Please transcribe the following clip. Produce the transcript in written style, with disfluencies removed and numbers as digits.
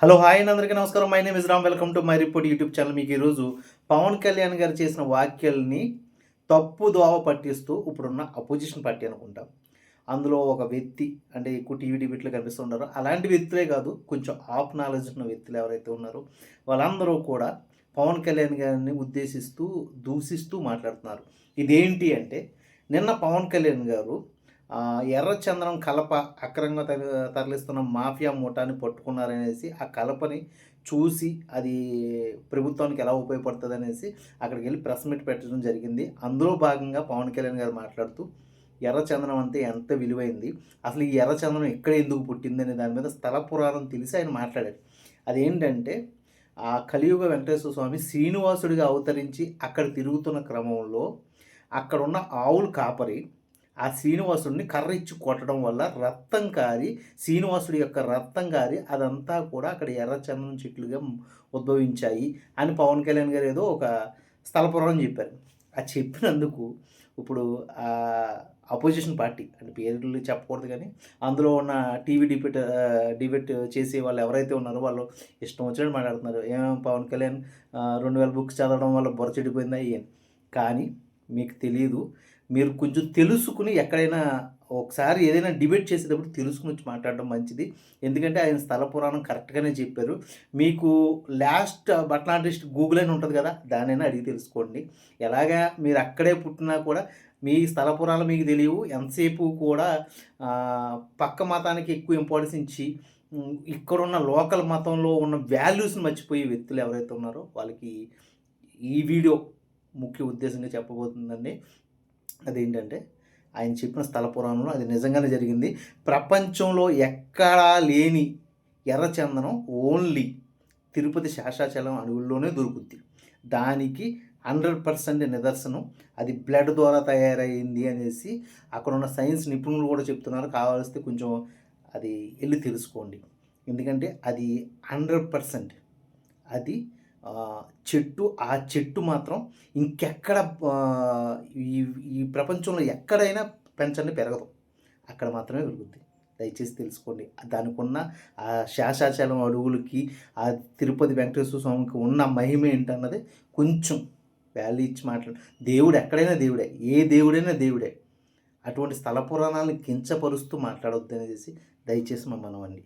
Hello! Hi అండి. అందరికీ నమస్కారం. My name is Ram. Welcome to my report YouTube channel. మీకు ఈరోజు పవన్ కళ్యాణ్ గారు చేసిన వ్యాఖ్యల్ని తప్పు దోవ పట్టిస్తూ ఇప్పుడున్న అపోజిషన్ పార్టీ అనుకుంటా. అందులో ఒక వ్యక్తి అంటే ఎక్కువ టీవీ డిబేట్‌లో కనిపిస్తుంటారో అలాంటి వ్యక్తులే కాదు, కొంచెం హాఫ్ నాలెడ్జ్ ఉన్న వ్యక్తులు ఎవరైతే ఉన్నారో వాళ్ళందరూ కూడా పవన్ కళ్యాణ్ గారిని ఉద్దేశిస్తూ, దూషిస్తూ మాట్లాడుతున్నారు. ఇదేంటి అంటే నిన్న పవన్ కళ్యాణ్ గారు ఎర్రచందనం కలప అక్రమంగా తరలిస్తున్న మాఫియా ముఠాని పట్టుకున్నారనేసి, ఆ కలపని చూసి అది ప్రభుత్వానికి ఎలా ఉపయోగపడుతదనేసి అక్కడికెళ్ళి ప్రెస్ మీట్ పెట్టడం జరిగింది. అందులో భాగంగా పవన్ కళ్యాణ్ గారు మాట్లాడుతూ, ఎర్రచందనం అంటే ఎంత విలువైంది, అసలు ఈ ఎర్రచందనం ఎక్కడ ఎందుకు పుట్టిందనే దాని మీద స్థల పురాణం తెలిసి ఆయన మాట్లాడారు. అదేంటంటే ఆ కలియుగ వెంకటేశ్వర స్వామి శ్రీనివాసుడిగా అవతరించి అక్కడ తిరుగుతున్న క్రమంలో అక్కడున్న ఆవుల కాపరి ఆ శ్రీనివాసుడిని కర్ర ఇచ్చి కొట్టడం వల్ల రక్తం కారి, శ్రీనివాసుడి యొక్క రక్తం కారి అదంతా కూడా అక్కడ ఎర్రచందనం చెట్లుగా ఉద్భవించాయి అని పవన్ కళ్యాణ్ గారు ఏదో ఒక స్థల పురాణం చెప్పారు. అది చెప్పినందుకు ఇప్పుడు అపోజిషన్ పార్టీ అంటే పేర్లు చెప్పకూడదు కానీ, అందులో ఉన్న టీవీ డిబేట్ చేసే వాళ్ళు ఎవరైతే ఉన్నారో వాళ్ళు ఇష్టం వచ్చినట్టు మాట్లాడుతున్నారు. పవన్ కళ్యాణ్ 2000 బుక్స్ చదవడం వల్ల బుర్ర చెడిపోయిందా అని. కానీ మీకు తెలీదు. మీరు కొంచెం తెలుసుకుని ఎక్కడైనా ఒకసారి ఏదైనా డిబేట్ చేసేటప్పుడు తెలుసుకొని వచ్చి మాట్లాడడం మంచిది. ఎందుకంటే ఆయన స్థల పురాణం కరెక్ట్‌గానే చెప్పారు. మీకు last but not least Google అని ఉంటది కదా! దాన్నైనా అడిగి తెలుసుకోండి. ఎలాగా మీరు అక్కడే పుట్టినా కూడా మీ స్థల పురాణాలు మీకు తెలియవు. ఎంతసేపు కూడా పక్క మతానికి ఎక్కువ ఇంపార్టెన్స్ ఇచ్చి ఇక్కడున్న లోకల్ మతంలో ఉన్న వాల్యూస్‌ని మర్చిపోయే వ్యక్తులు ఎవరైతే ఉన్నారో వాళ్ళకి ఈ వీడియో ముఖ్య ఉద్దేశంగా చెప్పబోతుందండి. అదేంటంటే ఆయన చెప్పిన స్థల పురాణంలో అది నిజంగానే జరిగింది. ప్రపంచంలో ఎక్కడా లేని ఎర్రచందనం ఓన్లీ తిరుపతి శేషాచలం అడవుల్లోనే దొరుకుద్ది. దానికి 100% నిదర్శనం అది బ్లడ్ ద్వారా తయారయింది అనేసి అక్కడున్న సైన్స్ నిపుణులు కూడా చెప్తున్నారు. కావాల్సితే కొంచెం అది ఎళ్లి తెలుసుకోండి. ఎందుకంటే అది 100% అది ఆ చెట్టు మాత్రం ఇంకెక్కడ ఈ ఈ ప్రపంచంలో ఎక్కడైనా పెంచండి పెరగదు. అక్కడ మాత్రమే పెరుగుద్ది. దయచేసి తెలుసుకోండి. దానికున్న ఆ శేషాచలం అడవులకి, ఆ తిరుపతి వెంకటేశ్వర స్వామికి ఉన్న మహిమ ఏంటన్నది కొంచెం వాల్యూ ఇచ్చి దేవుడు ఎక్కడైనా దేవుడే. ఏ దేవుడైనా దేవుడే. అటువంటి స్థల పురాణాలను కించపరుస్తూ మాట్లాడొద్దనేసి దయచేసి మా మనవండి.